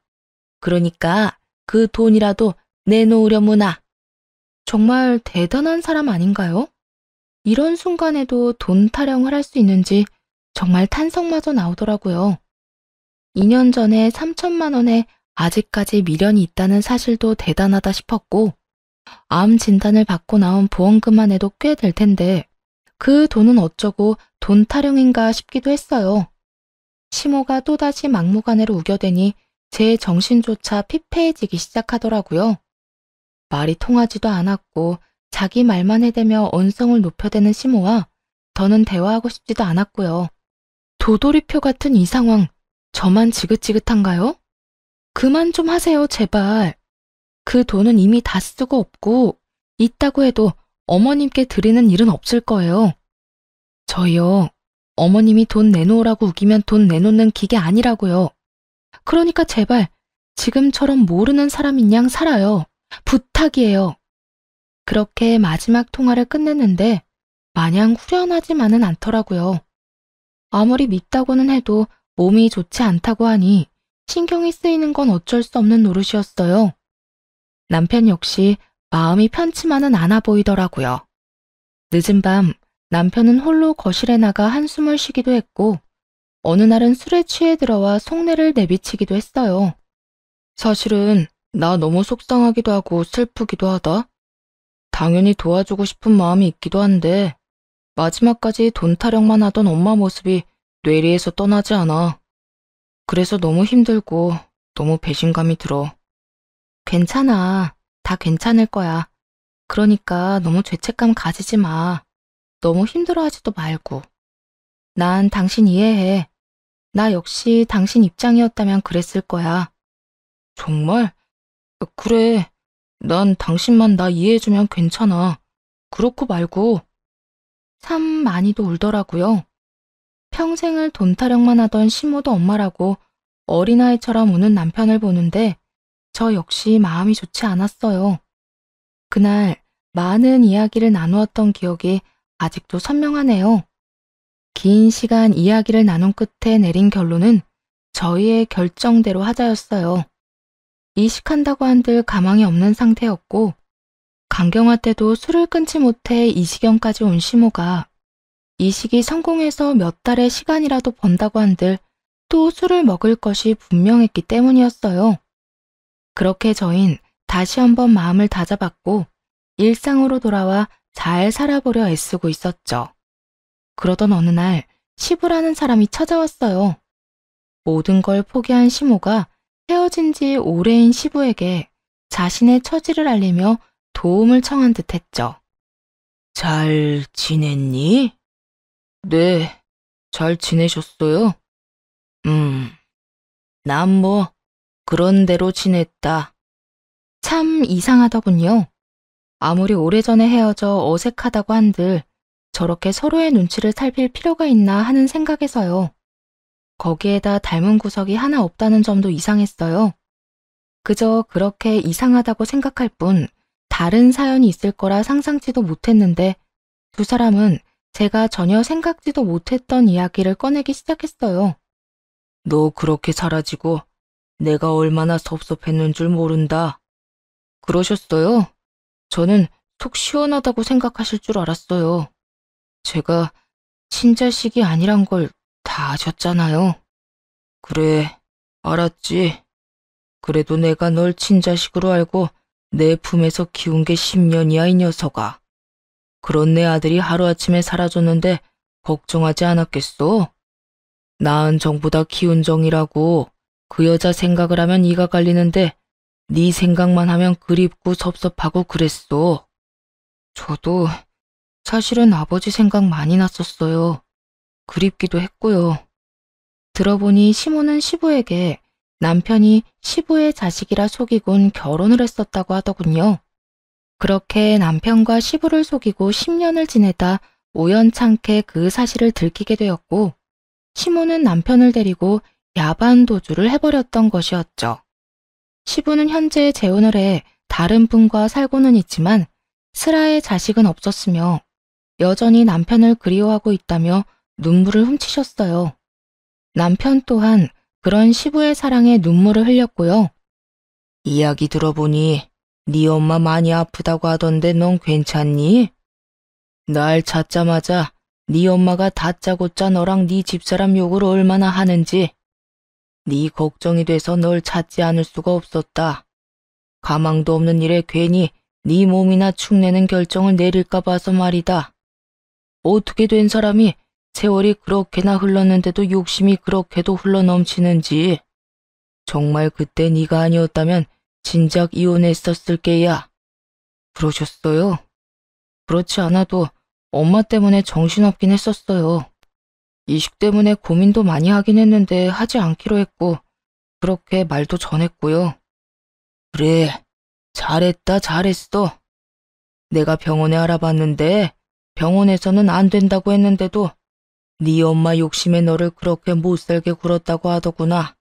그러니까 그 돈이라도 내놓으려무나. 정말 대단한 사람 아닌가요? 이런 순간에도 돈 타령을 할 수 있는지 정말 탄성마저 나오더라고요. 2년 전에 3천만 원에 아직까지 미련이 있다는 사실도 대단하다 싶었고, 암 진단을 받고 나온 보험금만 해도 꽤 될 텐데 그 돈은 어쩌고 돈 타령인가 싶기도 했어요. 시모가 또다시 막무가내로 우겨대니 제 정신조차 피폐해지기 시작하더라고요. 말이 통하지도 않았고 자기 말만 해대며 언성을 높여대는 시모와 더는 대화하고 싶지도 않았고요. 도돌이표 같은 이 상황, 저만 지긋지긋한가요? 그만 좀 하세요, 제발. 그 돈은 이미 다 쓰고 없고 있다고 해도 어머님께 드리는 일은 없을 거예요. 저요, 어머님이 돈 내놓으라고 우기면 돈 내놓는 기계 아니라고요. 그러니까 제발 지금처럼 모르는 사람인 양 살아요. 부탁이에요. 그렇게 마지막 통화를 끝냈는데 마냥 후련하지만은 않더라고요. 아무리 밉다고는 해도 몸이 좋지 않다고 하니 신경이 쓰이는 건 어쩔 수 없는 노릇이었어요. 남편 역시 마음이 편치만은 않아 보이더라고요. 늦은 밤 남편은 홀로 거실에 나가 한숨을 쉬기도 했고 어느 날은 술에 취해 들어와 속내를 내비치기도 했어요. 사실은 나 너무 속상하기도 하고 슬프기도 하다. 당연히 도와주고 싶은 마음이 있기도 한데 마지막까지 돈 타령만 하던 엄마 모습이 뇌리에서 떠나지 않아. 그래서 너무 힘들고 너무 배신감이 들어. 괜찮아. 다 괜찮을 거야. 그러니까 너무 죄책감 가지지 마. 너무 힘들어하지도 말고. 난 당신 이해해. 나 역시 당신 입장이었다면 그랬을 거야. 정말? 그래. 난 당신만 나 이해해주면 괜찮아. 그렇고 말고. 참 많이도 울더라고요. 평생을 돈 타령만 하던 시모도 엄마라고 어린아이처럼 우는 남편을 보는데 저 역시 마음이 좋지 않았어요. 그날 많은 이야기를 나누었던 기억이 아직도 선명하네요. 긴 시간 이야기를 나눈 끝에 내린 결론은 저희의 결정대로 하자였어요. 이식한다고 한들 가망이 없는 상태였고 강경화 때도 술을 끊지 못해 이 지경까지 온 시모가 이식이 성공해서 몇 달의 시간이라도 번다고 한들 또 술을 먹을 것이 분명했기 때문이었어요. 그렇게 저흰 다시 한번 마음을 다잡았고 일상으로 돌아와 잘 살아보려 애쓰고 있었죠. 그러던 어느 날 시부라는 사람이 찾아왔어요. 모든 걸 포기한 시모가 헤어진 지 오래인 시부에게 자신의 처지를 알리며 도움을 청한 듯 했죠. 잘 지냈니? 네, 잘 지내셨어요? 난 뭐 그런 대로 지냈다. 참 이상하더군요. 아무리 오래전에 헤어져 어색하다고 한들 저렇게 서로의 눈치를 살필 필요가 있나 하는 생각에서요. 거기에다 닮은 구석이 하나 없다는 점도 이상했어요. 그저 그렇게 이상하다고 생각할 뿐 다른 사연이 있을 거라 상상치도 못했는데 두 사람은 제가 전혀 생각지도 못했던 이야기를 꺼내기 시작했어요. 너 그렇게 사라지고 내가 얼마나 섭섭했는 줄 모른다. 그러셨어요? 저는 속 시원하다고 생각하실 줄 알았어요. 제가 친자식이 아니란 걸 다 아셨잖아요. 그래, 알았지. 그래도 내가 널 친자식으로 알고 내 품에서 키운 게 10년이야, 이 녀석아. 그런 내 아들이 하루아침에 사라졌는데 걱정하지 않았겠어? 낳은 정보다 키운 정이라고. 그 여자 생각을 하면 이가 갈리는데 네 생각만 하면 그립고 섭섭하고 그랬어. 저도 사실은 아버지 생각 많이 났었어요. 그립기도 했고요. 들어보니 시모는 시부에게 남편이 시부의 자식이라 속이곤 결혼을 했었다고 하더군요. 그렇게 남편과 시부를 속이고 10년을 지내다 우연찮게 그 사실을 들키게 되었고 시모는 남편을 데리고 야반 도주를 해버렸던 것이었죠. 시부는 현재 재혼을 해 다른 분과 살고는 있지만 슬아의 자식은 없었으며 여전히 남편을 그리워하고 있다며 눈물을 훔치셨어요. 남편 또한 그런 시부의 사랑에 눈물을 흘렸고요. 이야기 들어보니 네 엄마 많이 아프다고 하던데 넌 괜찮니? 날 찾자마자 네 엄마가 다짜고짜 너랑 네 집사람 욕을 얼마나 하는지 네 걱정이 돼서 널 찾지 않을 수가 없었다. 가망도 없는 일에 괜히 네 몸이나 축내는 결정을 내릴까 봐서 말이다. 어떻게 된 사람이 세월이 그렇게나 흘렀는데도 욕심이 그렇게도 흘러넘치는지. 정말 그때 네가 아니었다면 진작 이혼했었을 게야. 그러셨어요? 그렇지 않아도 엄마 때문에 정신없긴 했었어요. 이식 때문에 고민도 많이 하긴 했는데 하지 않기로 했고 그렇게 말도 전했고요. 그래, 잘했다 잘했어. 내가 병원에 알아봤는데 병원에서는 안 된다고 했는데도 네 엄마 욕심에 너를 그렇게 못살게 굴었다고 하더구나.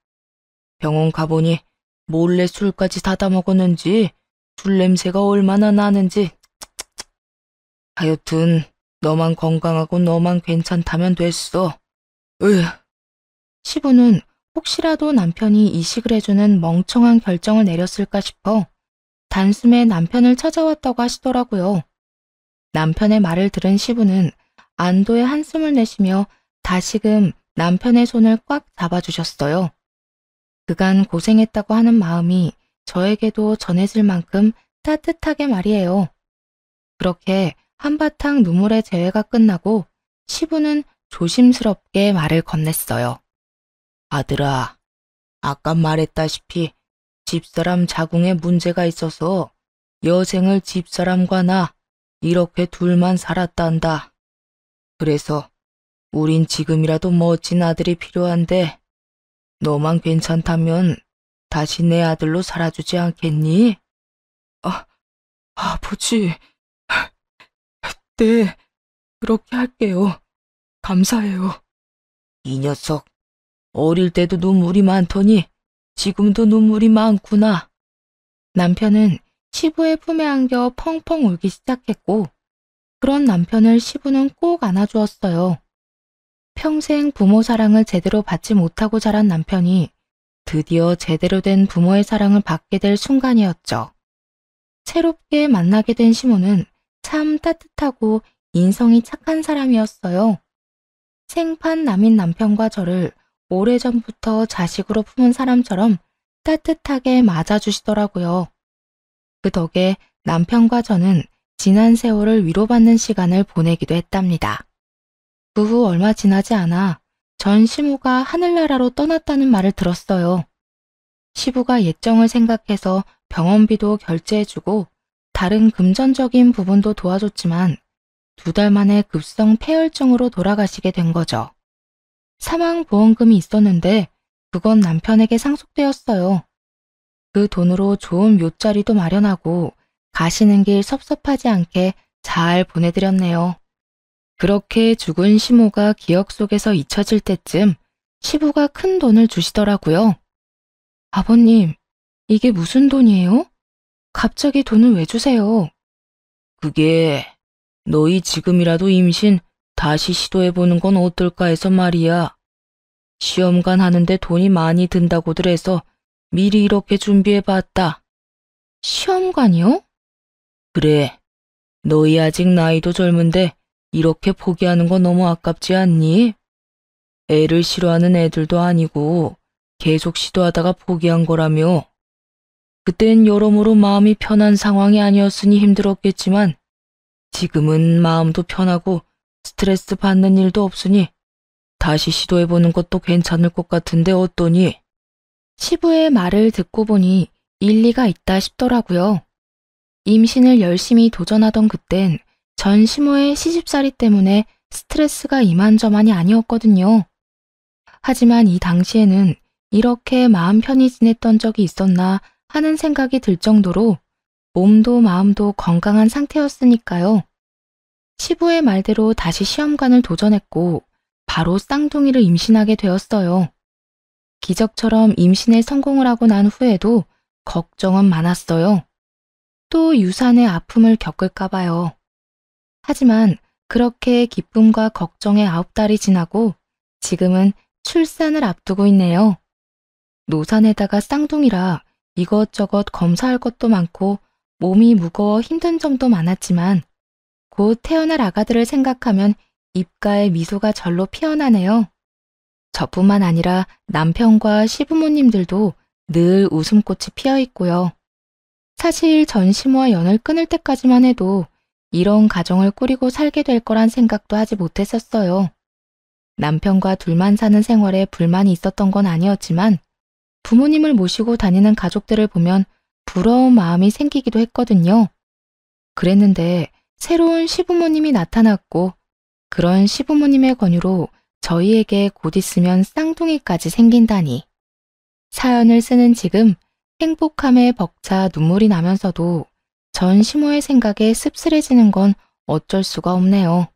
병원 가보니 몰래 술까지 사다 먹었는지 술 냄새가 얼마나 나는지. 하여튼 너만 건강하고 너만 괜찮다면 됐어. 시부는 혹시라도 남편이 이식을 해주는 멍청한 결정을 내렸을까 싶어 단숨에 남편을 찾아왔다고 하시더라고요. 남편의 말을 들은 시부는 안도의 한숨을 내쉬며 다시금 남편의 손을 꽉 잡아주셨어요. 그간 고생했다고 하는 마음이 저에게도 전해질 만큼 따뜻하게 말이에요. 그렇게 한바탕 눈물의 재회가 끝나고 시부는 조심스럽게 말을 건넸어요. 아들아, 아까 말했다시피 집사람 자궁에 문제가 있어서 여생을 집사람과 나 이렇게 둘만 살았단다. 그래서 우린 지금이라도 멋진 아들이 필요한데 너만 괜찮다면 다시 내 아들로 살아주지 않겠니? 아버지, 네, 그렇게 할게요. 감사해요. 이 녀석, 어릴 때도 눈물이 많더니 지금도 눈물이 많구나. 남편은 시부의 품에 안겨 펑펑 울기 시작했고 그런 남편을 시부는 꼭 안아주었어요. 평생 부모 사랑을 제대로 받지 못하고 자란 남편이 드디어 제대로 된 부모의 사랑을 받게 될 순간이었죠. 새롭게 만나게 된 시모는 참 따뜻하고 인성이 착한 사람이었어요. 생판남인 남편과 저를 오래전부터 자식으로 품은 사람처럼 따뜻하게 맞아주시더라고요. 그 덕에 남편과 저는 지난 세월을 위로받는 시간을 보내기도 했답니다. 그 후 얼마 지나지 않아 전 시부가 하늘나라로 떠났다는 말을 들었어요. 시부가 예정을 생각해서 병원비도 결제해주고 다른 금전적인 부분도 도와줬지만 2달 만에 급성 폐혈증으로 돌아가시게 된 거죠. 사망보험금이 있었는데 그건 남편에게 상속되었어요. 그 돈으로 좋은 묘자리도 마련하고 가시는 길 섭섭하지 않게 잘 보내드렸네요. 그렇게 죽은 시모가 기억 속에서 잊혀질 때쯤 시부가 큰 돈을 주시더라고요. 아버님, 이게 무슨 돈이에요? 갑자기 돈을 왜 주세요? 그게 너희 지금이라도 임신 다시 시도해보는 건 어떨까 해서 말이야. 시험관 하는데 돈이 많이 든다고들 해서 미리 이렇게 준비해봤다. 시험관이요? 그래. 너희 아직 나이도 젊은데 이렇게 포기하는 거 너무 아깝지 않니? 애를 싫어하는 애들도 아니고 계속 시도하다가 포기한 거라며. 그땐 여러모로 마음이 편한 상황이 아니었으니 힘들었겠지만 지금은 마음도 편하고 스트레스 받는 일도 없으니 다시 시도해보는 것도 괜찮을 것 같은데 어떠니? 시부의 말을 듣고 보니 일리가 있다 싶더라고요. 임신을 열심히 도전하던 그땐 전 시모의 시집살이 때문에 스트레스가 이만저만이 아니었거든요. 하지만 이 당시에는 이렇게 마음 편히 지냈던 적이 있었나 하는 생각이 들 정도로 몸도 마음도 건강한 상태였으니까요. 시부의 말대로 다시 시험관을 도전했고 바로 쌍둥이를 임신하게 되었어요. 기적처럼 임신에 성공을 하고 난 후에도 걱정은 많았어요. 또 유산의 아픔을 겪을까 봐요. 하지만 그렇게 기쁨과 걱정의 9달이 지나고 지금은 출산을 앞두고 있네요. 노산에다가 쌍둥이라 이것저것 검사할 것도 많고 몸이 무거워 힘든 점도 많았지만 곧 태어날 아가들을 생각하면 입가에 미소가 절로 피어나네요. 저뿐만 아니라 남편과 시부모님들도 늘 웃음꽃이 피어 있고요. 사실 전 시모와 연을 끊을 때까지만 해도 이런 가정을 꾸리고 살게 될 거란 생각도 하지 못했었어요. 남편과 둘만 사는 생활에 불만이 있었던 건 아니었지만 부모님을 모시고 다니는 가족들을 보면 부러운 마음이 생기기도 했거든요. 그랬는데 새로운 시부모님이 나타났고 그런 시부모님의 권유로 저희에게 곧 있으면 쌍둥이까지 생긴다니. 사연을 쓰는 지금 행복함에 벅차 눈물이 나면서도 전 시모의 생각에 씁쓸해지는 건 어쩔 수가 없네요.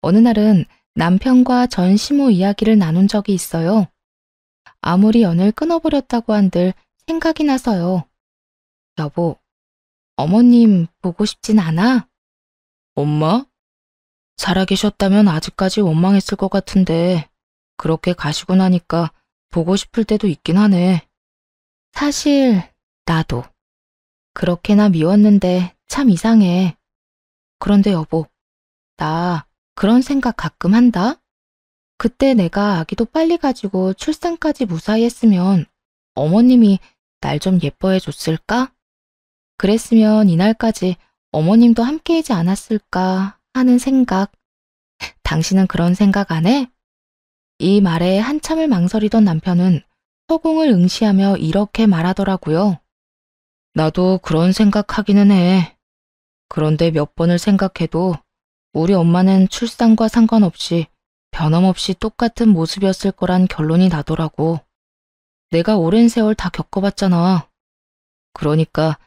어느 날은 남편과 전 시모 이야기를 나눈 적이 있어요. 아무리 연을 끊어버렸다고 한들 생각이 나서요. 여보, 어머님 보고 싶진 않아? 엄마? 살아계셨다면 아직까지 원망했을 것 같은데 그렇게 가시고 나니까 보고 싶을 때도 있긴 하네. 사실 나도 그렇게나 미웠는데 참 이상해. 그런데 여보, 나 그런 생각 가끔 한다. 그때 내가 아기도 빨리 가지고 출산까지 무사히 했으면 어머님이 날 좀 예뻐해 줬을까? 그랬으면 이날까지 어머님도 함께하지 않았을까 하는 생각. 당신은 그런 생각 안 해? 이 말에 한참을 망설이던 남편은 허공을 응시하며 이렇게 말하더라고요. 나도 그런 생각하기는 해. 그런데 몇 번을 생각해도 우리 엄마는 출산과 상관없이 변함없이 똑같은 모습이었을 거란 결론이 나더라고. 내가 오랜 세월 다 겪어봤잖아. 그러니까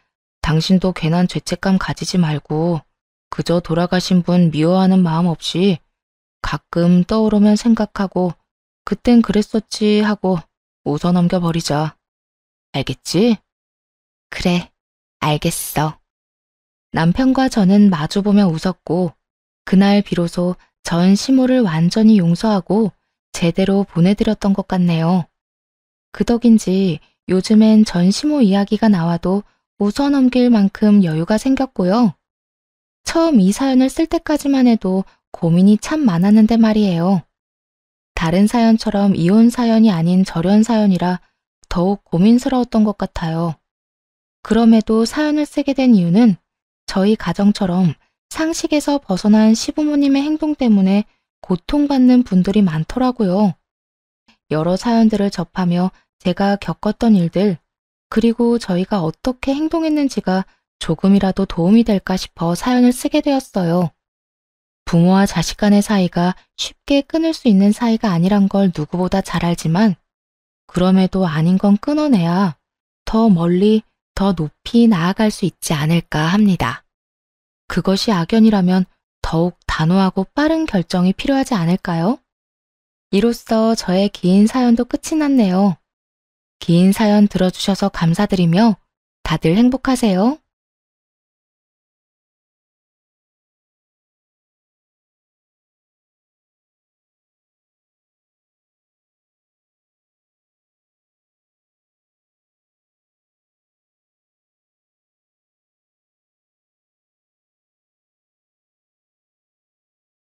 당신도 괜한 죄책감 가지지 말고 그저 돌아가신 분 미워하는 마음 없이 가끔 떠오르면 생각하고 그땐 그랬었지 하고 웃어 넘겨버리자. 알겠지? 그래, 알겠어. 남편과 저는 마주보며 웃었고 그날 비로소 전 시모를 완전히 용서하고 제대로 보내드렸던 것 같네요. 그 덕인지 요즘엔 전 시모 이야기가 나와도 웃어 넘길 만큼 여유가 생겼고요. 처음 이 사연을 쓸 때까지만 해도 고민이 참 많았는데 말이에요. 다른 사연처럼 이혼 사연이 아닌 절연 사연이라 더욱 고민스러웠던 것 같아요. 그럼에도 사연을 쓰게 된 이유는 저희 가정처럼 상식에서 벗어난 시부모님의 행동 때문에 고통받는 분들이 많더라고요. 여러 사연들을 접하며 제가 겪었던 일들, 그리고 저희가 어떻게 행동했는지가 조금이라도 도움이 될까 싶어 사연을 쓰게 되었어요. 부모와 자식 간의 사이가 쉽게 끊을 수 있는 사이가 아니란 걸 누구보다 잘 알지만 그럼에도 아닌 건 끊어내야 더 멀리, 더 높이 나아갈 수 있지 않을까 합니다. 그것이 악연이라면 더욱 단호하고 빠른 결정이 필요하지 않을까요? 이로써 저의 긴 사연도 끝이 났네요. 긴 사연 들어주셔서 감사드리며 다들 행복하세요.